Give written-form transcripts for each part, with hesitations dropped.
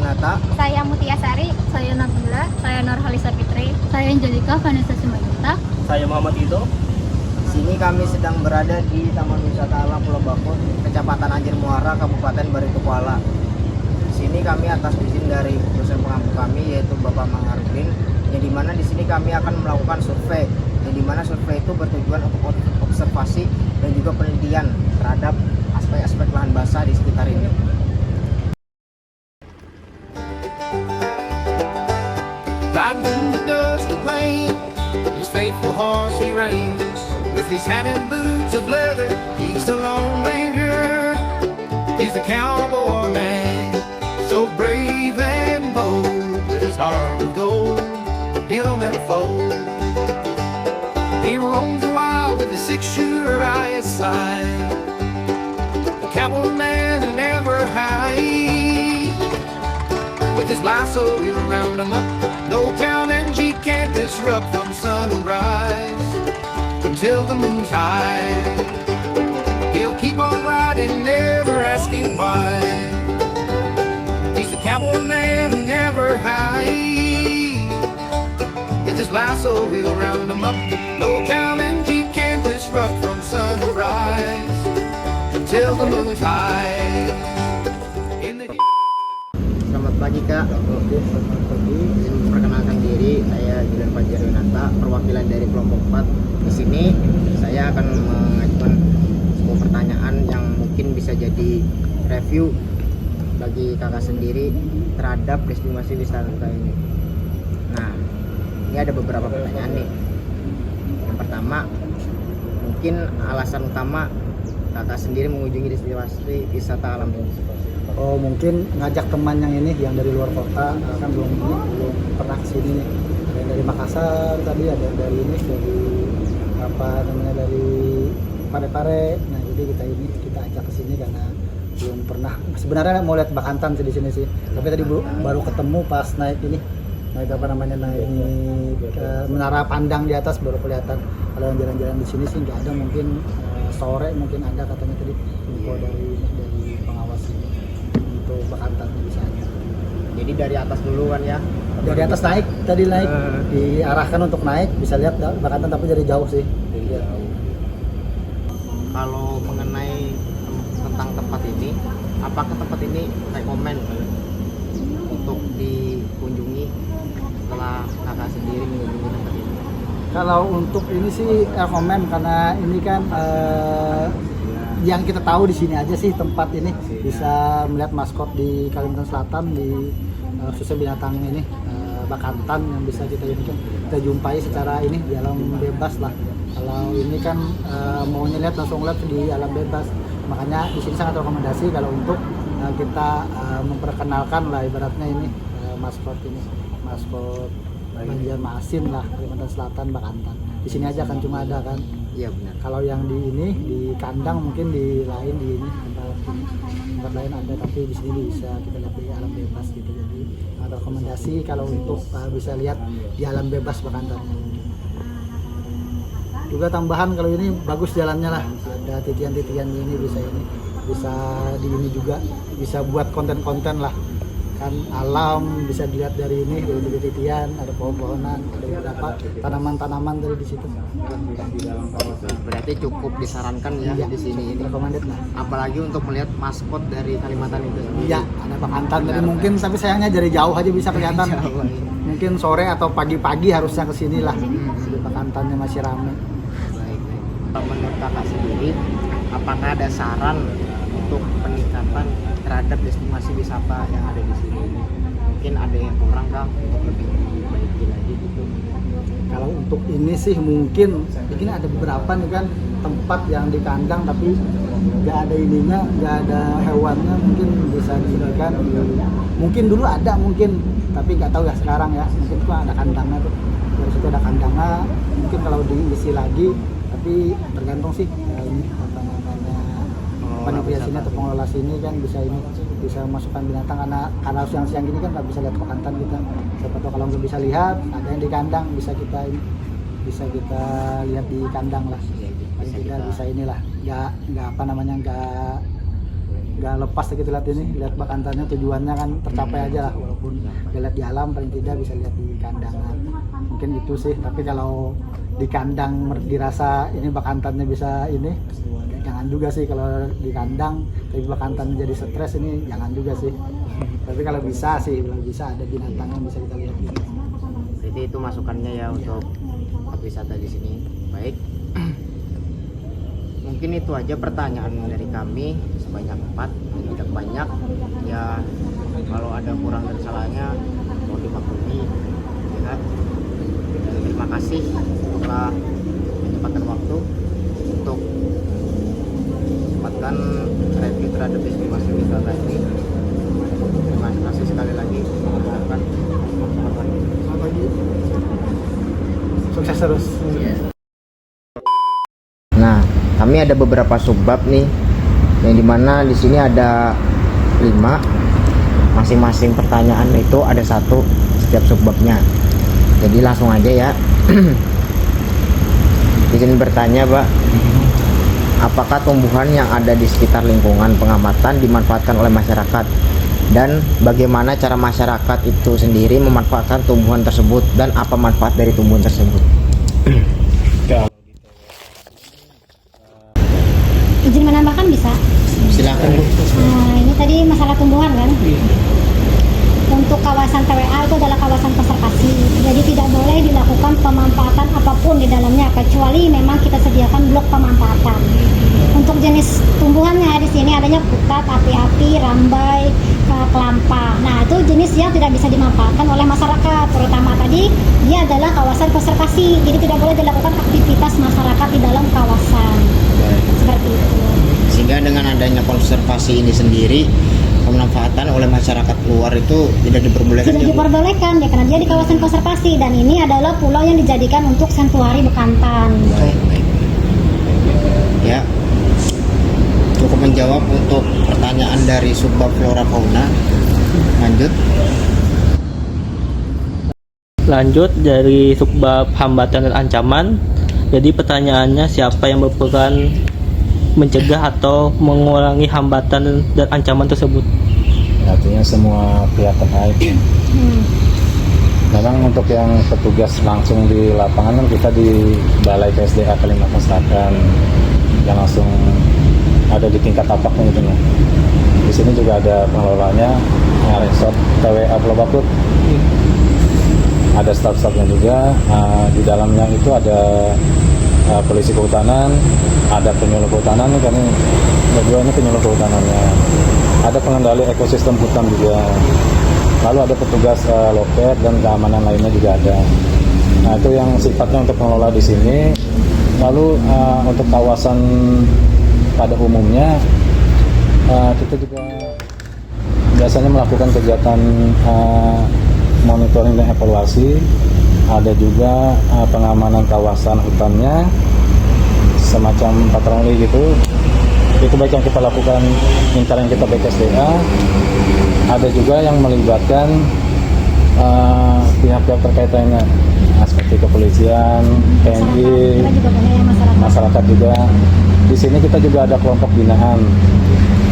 Yunata. Saya Mutia Sari. Saya Nabila. Saya Nurhalisa Fitri. Saya Angelika Vanessa Simanjuntak. Saya Muhammad Ito. Di sini kami sedang berada di Taman Wisata Alam Pulau Bakut, Kecamatan Anjir Muara, Kabupaten Baritokuala. Di sini kami atas izin dari dosen pengampu kami yaitu Bapak Maharudin, yang dimana di sini kami akan melakukan survei, yang dimana survei itu bertujuan untuk observasi dan juga penelitian terhadap aspek-aspek lahan basah di sekitar ini. Riding in the dusty plain, his faithful horse he reins. With his hat and boots of leather, he's the Lone Ranger. He's the cowboy man, so brave and bold. His heart of gold, he'll never fold. He roams the wild with a six-shooter by his side. The cowboy man who never hides. With his lasso, he'll round 'em up. No town and G can't disrupt from sunrise until the moon's high. He'll keep on riding, never asking why. He's the cowboy man who never hides. With his lasso, he'll round 'em up. No town and G can't disrupt from sunrise until the moon's high. In the Selamat pagi Kak. Selamat pagi. Izin memperkenalkan diri, saya Julian Fajar Yunata, perwakilan dari kelompok 4. Di sini saya akan mengajukan sebuah pertanyaan yang mungkin bisa jadi review bagi kakak sendiri terhadap destinasi wisata ini. Nah, ini ada beberapa pertanyaan nih. Yang pertama, mungkin alasan utama kakak sendiri mengunjungi destinasi wisata alam ini. Oh, mungkin ngajak teman yang ini yang dari luar kota, kan belum pernah kesini nih. Ada yang dari Makassar tadi, ada yang dari ini dari apa namanya dari Parepare. Nah, jadi kita ajak kesini karena belum pernah. Sebenarnya mau lihat Bakantan sih di sini sih. Tapi tadi baru ketemu pas naik ini. Naik apa namanya naik menara pandang di atas baru kelihatan. Kalau yang jalan-jalan di sini sih nggak ada, mungkin sore mungkin ada katanya tadi info dari pengawas ini. Untuk Bakantan bisa aja. Jadi dari atas dulu kan ya? Dari atas naik, tadi naik diarahkan untuk naik, bisa lihat Bakantan tapi dari jauh sih. Dari jauh. Kalau mengenai tentang tempat ini, apakah tempat ini rekomen untuk dikunjungi setelah kakak sendiri mengunjungi tempat ini? Kalau untuk ini sih rekomen karena ini kan yang kita tahu di sini aja sih tempat ini bisa melihat maskot di Kalimantan Selatan di khususnya binatang ini Bakantan yang bisa kita jumpai secara ini di alam bebas lah. Kalau ini kan maunya lihat langsung lihat di alam bebas, makanya di sini sangat rekomendasi kalau untuk kita memperkenalkan lah ibaratnya ini maskot Banjarmasin lah Kalimantan Selatan Bakantan. Di sini aja kan cuma ada kan. Iya benar. Kalau yang di ini di kandang mungkin di lain di ini tempat lain ada, tapi di sini bisa kita lihat di alam bebas gitu. Jadi ada rekomendasi kalau untuk bisa lihat di alam bebas Bakantan. Juga tambahan kalau ini bagus jalannya lah, ada titian-titian ini bisa di ini juga bisa buat konten-konten lah. Kan alam bisa dilihat dari ini dari titian, ada pohon-pohonan, ada beberapa tanaman-tanaman dari di situ. Berarti cukup disarankan ya, di sini ini. Recommended lah. Apalagi untuk melihat maskot dari Kalimantan itu. Iya, ada Bakantan tadi mungkin, tapi sayangnya dari jauh aja bisa kelihatan. Mungkin sore atau pagi-pagi harusnya kesini lah. Di Bakantannya masih ramai. Baik. Menurut kakak sendiri, apakah ada saran untuk peningkatan terhadap destinasi wisata yang ada di sini? Mungkin ada yang kurang kah untuk lebih diperbaiki lagi gitu? Kalau untuk ini sih mungkin ada beberapa nih kan tempat yang di kandang tapi nggak ada ininya, nggak ada hewannya, mungkin bisa dijadikan. Mungkin dulu ada mungkin, tapi nggak tahu ya sekarang ya. Mungkin itu ada kandangnya tuh, dari situ ada kandangnya. Mungkin kalau diisi lagi, tapi tergantung sih ini apa namanya panitia sini atau pengelola sini kan bisa masukkan binatang karena siang-siang gini kan nggak bisa lihat Bakantan kita. Siapa tahu kalau nggak bisa lihat, ada yang di kandang bisa kita lihat di kandang lah. Paling tidak bisa inilah, nggak nggak lepas gitu lihat ini, lihat bakantannya, tujuannya kan tercapai aja lah, walaupun lihat di alam paling tidak bisa lihat di kandangan, mungkin itu sih. Tapi kalau di kandang dirasa ini bakantannya bisa ini, jangan juga sih. Kalau di kandang tapi bakantan jadi stres, ini jangan juga sih. Tapi kalau bisa sih, kalau bisa ada binatang yang bisa kita lihat gitu. Jadi itu masukannya ya untuk tempat wisata di sini. Baik. Mungkin itu aja pertanyaan dari kami, sebanyak 4, tidak banyak ya. Kalau ada kurang dan salahnya mohon dimaklumi ya. Dan terima kasih telah menyempatkan waktu untuk menyempatkan review terhadap destinasi wisata ini. Terima kasih sekali lagi, mengucapkan Selamat pagi, sukses terus. Nah, kami ada beberapa subbab nih, yang dimana di sini ada 5, masing-masing pertanyaan itu ada 1 setiap subbabnya. Jadi langsung aja ya. Di sini bertanya, Pak, apakah tumbuhan yang ada di sekitar lingkungan pengamatan dimanfaatkan oleh masyarakat? Dan bagaimana cara masyarakat itu sendiri memanfaatkan tumbuhan tersebut, dan apa manfaat dari tumbuhan tersebut? Izin menambahkan bisa? Silakan, Bu. Nah, ini tadi masalah tumbuhan kan? Untuk kawasan TWA itu adalah kawasan konservasi, jadi tidak boleh dilakukan pemanfaatan apapun di dalamnya kecuali memang kita sediakan blok pemanfaatan. Untuk jenis tumbuhannya di sini adanya pukat, api-api, rambai, kelapa. Nah, itu jenis yang tidak bisa dimanfaatkan oleh masyarakat, terutama tadi dia adalah kawasan konservasi, jadi tidak boleh dilakukan aktivitas masyarakat di dalam kawasan. Seperti itu. Sehingga dengan adanya konservasi ini sendiri, pemanfaatan oleh masyarakat luar itu tidak diperbolehkan. Tidak diperbolehkan ya, karena dia di kawasan konservasi, dan ini adalah pulau yang dijadikan untuk santuari bekantan. Baik. Ya, cukup menjawab untuk pertanyaan dari subbab flora fauna. Lanjut dari subbab hambatan dan ancaman. Jadi pertanyaannya, siapa yang berperan mencegah atau mengurangi hambatan dan ancaman tersebut? Artinya semua pihak terkait. Memang untuk yang petugas langsung di lapangan kan kita di Balai KSDA Kalimantan Selatan yang langsung ada di tingkat tapaknya gitu. Di sini juga ada pengelolanya, resort TWA Pulau Baput. Ada staf-stafnya juga. Di dalamnya itu ada polisi kehutanan, ada penyuluh kehutanan nih, kami berdua ini penyuluh kehutanannya. Ada pengendali ekosistem hutan juga. Lalu ada petugas loket dan keamanan lainnya juga ada. Nah, itu yang sifatnya untuk pengelola di sini. Lalu untuk kawasan pada umumnya kita juga biasanya melakukan kegiatan monitoring dan evaluasi. Ada juga pengamanan kawasan hutannya, semacam patroli gitu. Itu baik yang kita lakukan intern kita BKSDA. Ada juga yang melibatkan pihak-pihak terkait lainnya, seperti kepolisian, TNI, masyarakat juga. Di sini kita juga ada kelompok binaan.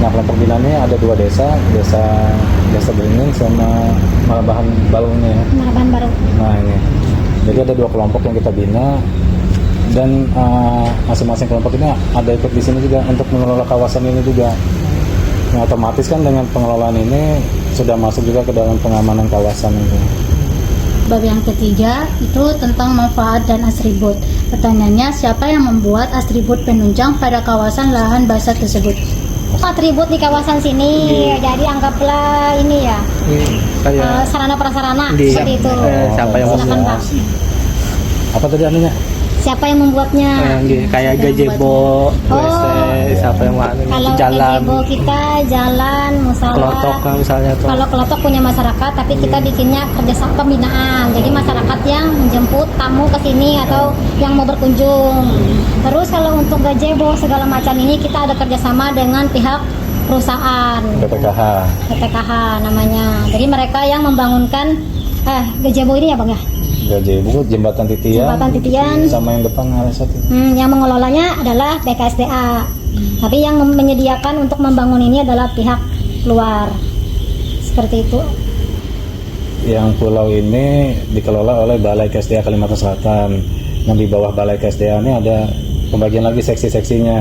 Nah, kelompok binaannya ada 2 desa Beringin sama Marabahan Barunya. Marabahan Baru. Nah, ini. Jadi ada 2 kelompok yang kita bina, dan masing-masing kelompok ini ada ikut di sini juga untuk mengelola kawasan ini juga. Nah, otomatis kan dengan pengelolaan ini sudah masuk juga ke dalam pengamanan kawasan itu. Bab yang ketiga itu tentang manfaat dan atribut. Pertanyaannya, siapa yang membuat atribut penunjang pada kawasan lahan basah tersebut? Atribut di kawasan sini, jadi anggaplah ini ya, sarana prasarana seperti itu. Siapa yang Silakan, Pak. Apa tadi anunya? Siapa yang membuatnya? Kayak gazebo, WC, siapa yang Kalau jalan, gazebo kita jalan, kelotok musola. misalnya tuh. Kalau kelotok punya masyarakat, tapi kita bikinnya kerjasama pembinaan. Jadi masyarakat yang menjemput tamu ke sini atau yang mau berkunjung. Terus kalau untuk gazebo segala macam ini kita ada kerjasama dengan pihak perusahaan. PPKH namanya. Jadi mereka yang membangunkan gazebo ini ya, Bang ya. Gazebo, jembatan titian, sama yang depan ada satu. Yang mengelolanya adalah BKSDA. Tapi yang menyediakan untuk membangun ini adalah pihak luar. Seperti itu. Yang pulau ini dikelola oleh Balai KSDA Kalimantan Selatan. Nah, di bawah Balai KSDA ini ada pembagian lagi seksi-seksinya.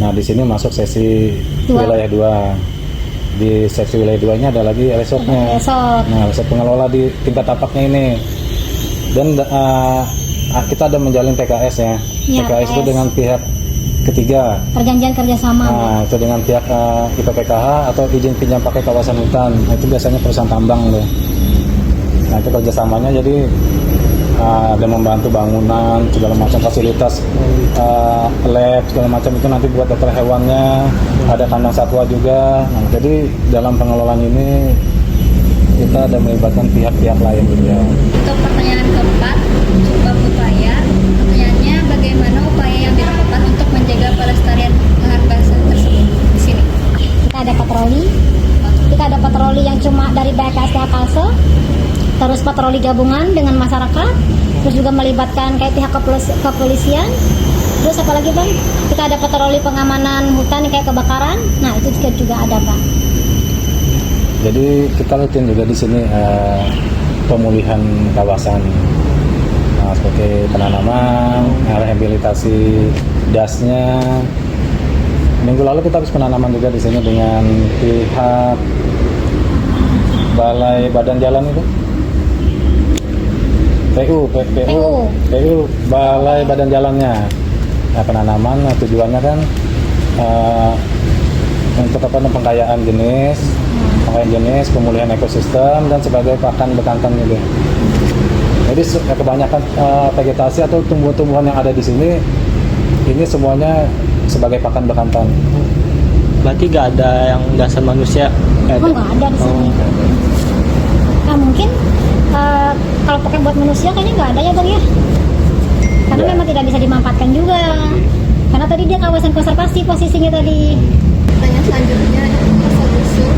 Nah, di sini masuk seksi wilayah 2. Di seksi wilayah 2-nya ada lagi resortnya. Resort. Nah, resort pengelola di tingkat tapaknya ini. Dan kita ada menjalin PKS ya. Ya, PKS itu PKS. dengan pihak ketiga. Perjanjian kerjasama. Nah, itu dengan pihak IPPKH atau izin pinjam pakai kawasan hutan. Nah, itu biasanya perusahaan tambang tuh. Nah, itu kerjasamanya jadi ada membantu bangunan, segala macam fasilitas, lab, segala macam itu nanti buat dokter hewannya, ada kandang satwa juga. Nah, jadi dalam pengelolaan ini kita ada melibatkan pihak-pihak lain gitu ya. Untuk pertanyaan keempat, coba upaya. Pertanyaannya, bagaimana upaya yang dilakukan untuk menjaga pelestarian lahan basah tersebut di sini? Kita ada patroli. Kita ada patroli yang cuma dari BKSDA Kalsel. Terus patroli gabungan dengan masyarakat. Terus juga melibatkan kayak pihak kepolisian. Terus apa lagi Bang? Kita ada patroli pengamanan hutan kayak kebakaran. Nah, itu juga ada Bang. Jadi kita rutin juga di sini pemulihan kawasan seperti penanaman, rehabilitasi dasnya. Minggu lalu kita habis penanaman juga di sini dengan pihak Balai Badan Jalan itu. PU Balai Badan Jalannya. Nah, penanaman tujuannya kan untuk pengkayaan jenis, pemulihan ekosistem dan sebagai pakan bekantan juga. Jadi kebanyakan vegetasi atau tumbuhan-tumbuhan yang ada di sini ini semuanya sebagai pakan bekantan. Berarti gak ada yang dasar manusia? Oh, nggak ada di sini. Nah, mungkin kalau pakai buat manusia kayaknya nggak ada ya Bang ya. Karena Ya. memang tidak bisa dimanfaatkan juga. Karena tadi dia kawasan konservasi posisinya tadi. Pertanyaan selanjutnya, asal usul,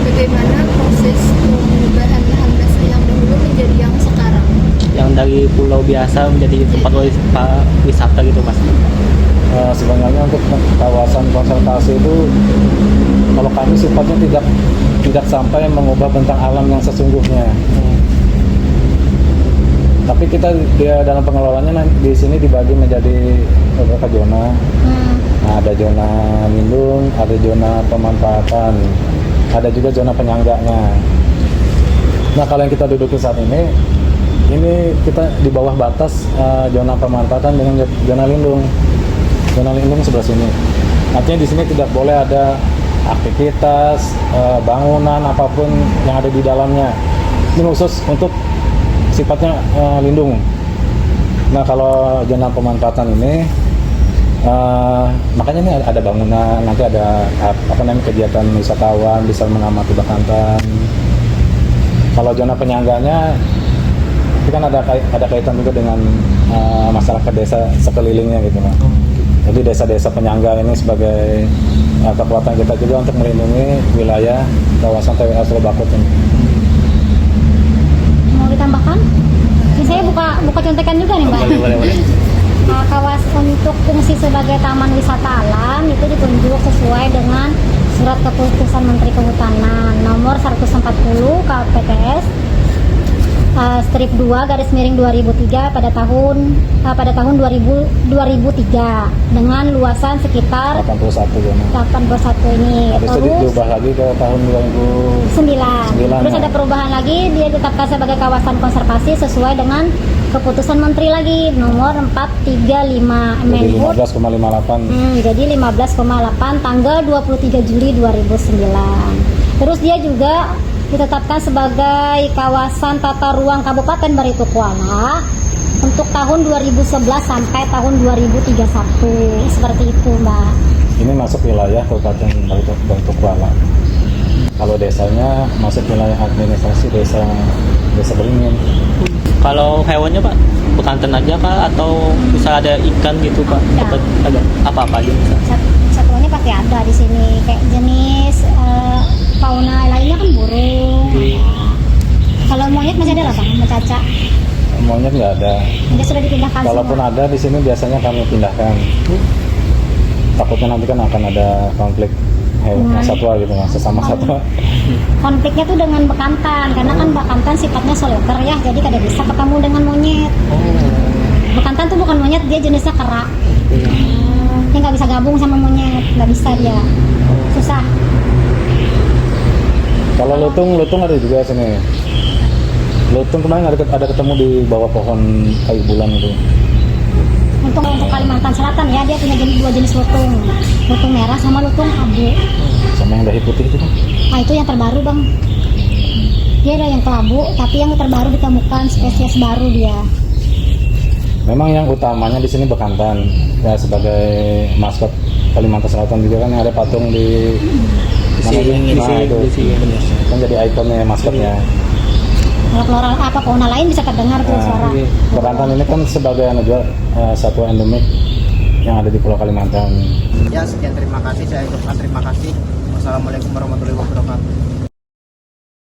bagaimana proses perubahan lahan basah yang dahulu menjadi yang sekarang? Yang dari pulau biasa menjadi tempat wisata gitu Mas? Sebenarnya untuk kawasan konservasi itu kalau kami sifatnya tidak sampai mengubah bentang alam yang sesungguhnya. Tapi kita dalam pengelolaannya di sini dibagi menjadi beberapa zona. Nah, ada zona lindung, ada zona pemanfaatan, ada juga zona penyangganya. Nah, kalau yang kita duduki saat ini kita di bawah batas zona pemanfaatan dengan zona lindung. Zona lindung sebelah sini. Artinya di sini tidak boleh ada aktivitas, bangunan apapun yang ada di dalamnya. Ini khusus untuk sifatnya lindung. Nah, kalau zona pemanfaatan ini makanya ini ada bangunan, nanti ada kegiatan wisatawan bisa mengamati bekantan. Kalau zona penyangganya itu kan ada kaitan juga dengan masyarakat desa sekelilingnya gitu Pak. Jadi desa-desa penyangga ini sebagai kekuatan kita juga untuk melindungi wilayah kawasan TWA Selobakut ini. Mau ditambahkan? Ini saya buka contekan juga nih Mbak. Boleh. Kawasan untuk fungsi sebagai taman wisata alam itu ditunjuk sesuai dengan Surat Keputusan Menteri Kehutanan nomor 140 KPPS strip 2 garis miring 2003 pada tahun 2003 dengan luasan sekitar 81 zona. 81 ini. Habis itu Terus diubah lagi ke tahun 9. Terus ada perubahan lagi, dia ditetapkan sebagai kawasan konservasi sesuai dengan keputusan menteri lagi nomor 435 Menhub 15,58. jadi 15,8 tanggal 23 Juli 2009. Terus dia juga ditetapkan sebagai kawasan tata ruang Kabupaten Baritokuala untuk tahun 2011 sampai tahun 2031 seperti itu Mbak. Ini masuk wilayah Kabupaten Baritokuala. Kalau desanya masuk wilayah administrasi desa Beringin. Kalau hewannya Pak, bekantan aja Pak atau bisa ada ikan gitu Pak? Ada apa-apa aja bisa? Satuannya pasti ada di sini kayak jenis fauna lainnya kan burung. Kalau monyet masih ada lah Bang, caca. Monyet nggak ada. Dia sudah dipindahkan Kalaupun semua. ada di sini biasanya kami pindahkan. takutnya nanti kan akan ada konflik satwa gitu mas, sesama satwa. Konfliknya tuh dengan bekantan, karena kan bekantan sifatnya soliter ya, jadi kada bisa ketemu dengan monyet. Bekantan tuh bukan monyet, dia jenisnya kera. Dia nggak bisa gabung sama monyet, nggak bisa dia, susah. Kalau lutung ada juga sini. Lutung kemarin ada ketemu di bawah pohon kayu bulan itu. Untuk Kalimantan Selatan ya, dia punya dua jenis lutung, lutung merah sama lutung abu. Sama yang dahi putih itu kan? Nah itu yang terbaru bang. Dia ada yang kelabu, tapi yang terbaru ditemukan spesies baru dia. Memang yang utamanya di sini bekantan ya, sebagai maskot Kalimantan Selatan juga kan ada patung di mana itu kan jadi ikonnya maskotnya. Kalau floral apa fauna lain bisa terdengar tuh suara. Bekantan ini kan sebagai juga satwa endemik yang ada di Pulau Kalimantan. Ya sekian, terima kasih, saya ucapkan terima kasih. Wassalamualaikum warahmatullahi wabarakatuh.